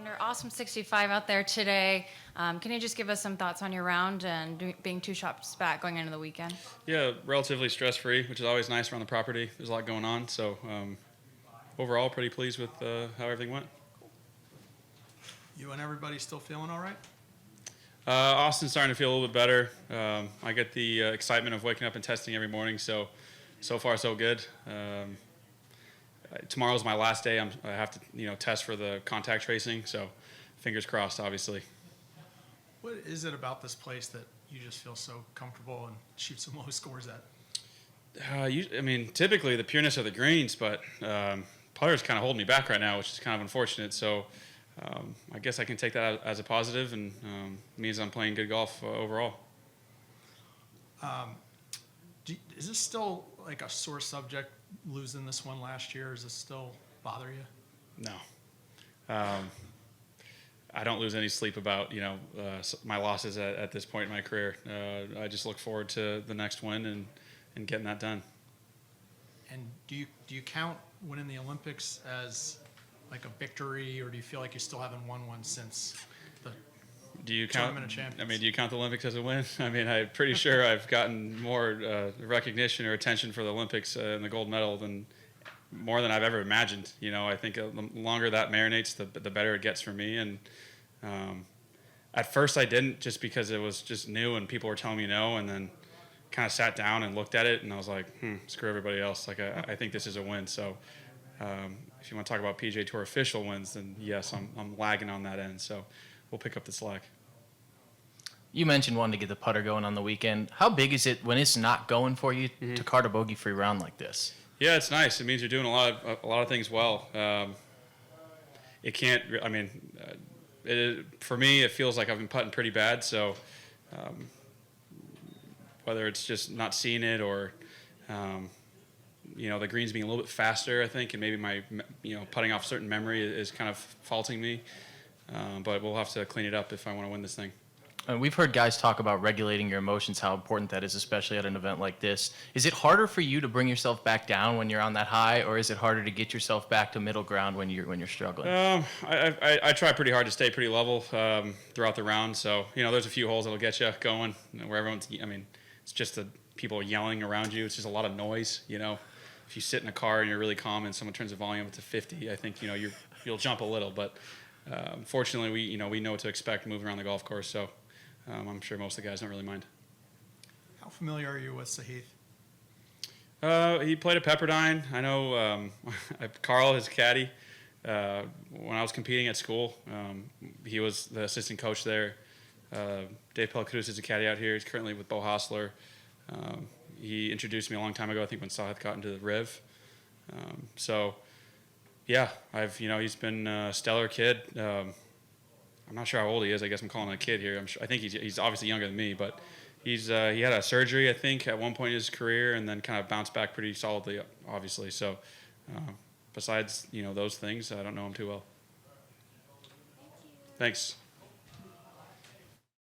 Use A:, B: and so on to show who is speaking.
A: Xander, awesome 65 out there today. Can you just give us some thoughts on your round and being 2 shots back going into the weekend?
B: Yeah, relatively stress-free, which is always nice around the property. There's a lot going on, so overall pretty pleased with how everything went.
C: You and everybody still feeling all right?
B: Austin's starting to feel a little bit better. I get the excitement of waking up and testing every morning, so far so good. Tomorrow's my last day. I have to test for the contact tracing, so fingers crossed, obviously.
C: What is it about this place that you just feel so comfortable and shoot some low scores at?
B: Typically the pureness of the greens, but putter's kind of holding me back right now, which is kind of unfortunate. So I guess I can take that as a positive, and means I'm playing good golf overall.
C: Is this still like a sore subject, losing this one last year? Does this still bother you?
B: No. I don't lose any sleep about my losses at this point in my career. I just look forward to the next win and getting that done.
C: And do you count winning the Olympics as like a victory, or do you feel like you still haven't won one since the Tournament of Champions?
B: Do you count the Olympics as a win? I'm pretty sure I've gotten more recognition or attention for the Olympics and the gold medal more than I've ever imagined. I think the longer that marinates, the better it gets for me. And at first I didn't, just because it was just new and people were telling me no, and then kind of sat down and looked at it and I was like, screw everybody else. Like I think this is a win. So if you want to talk about PGA Tour official wins, then yes, I'm lagging on that end. So we'll pick up the slack.
D: You mentioned wanting to get the putter going on the weekend. How big is it when it's not going for you to cart a bogey-free round like this?
B: Yeah, it's nice. It means you're doing a lot of things well. It can't. For me, it feels like I've been putting pretty bad. So whether it's just not seeing it or the greens being a little bit faster, I think, and maybe my putting off certain memory is kind of faulting me. But we'll have to clean it up if I want to win this thing.
D: We've heard guys talk about regulating your emotions, how important that is, especially at an event like this. Is it harder for you to bring yourself back down when you're on that high, or is it harder to get yourself back to middle ground when you're struggling?
B: I try pretty hard to stay pretty level throughout the round. So there's a few holes that'll get you going where everyone's. It's just the people yelling around you. It's just a lot of noise. If you sit in a car and you're really calm and someone turns the volume up to 50, I think you'll jump a little. But fortunately, we know what to expect moving around the golf course. So. I'm sure most of the guys don't really mind.
C: How familiar are you with Sahith?
B: He played at Pepperdine. I know Carl, his caddy, when I was competing at school, he was the assistant coach there. Dave Pellicruz is a caddy out here. He's currently with Bo Hostler. He introduced me a long time ago, I think, when Sahith got into the Riv. Yeah, he's been a stellar kid. I'm not sure how old he is. I guess I'm calling him a kid here. I think he's obviously younger than me, but he had a surgery, I think, at one point in his career, and then kind of bounced back pretty solidly, obviously. So besides those things, I don't know him too well.
A: Thank you.
B: Thanks.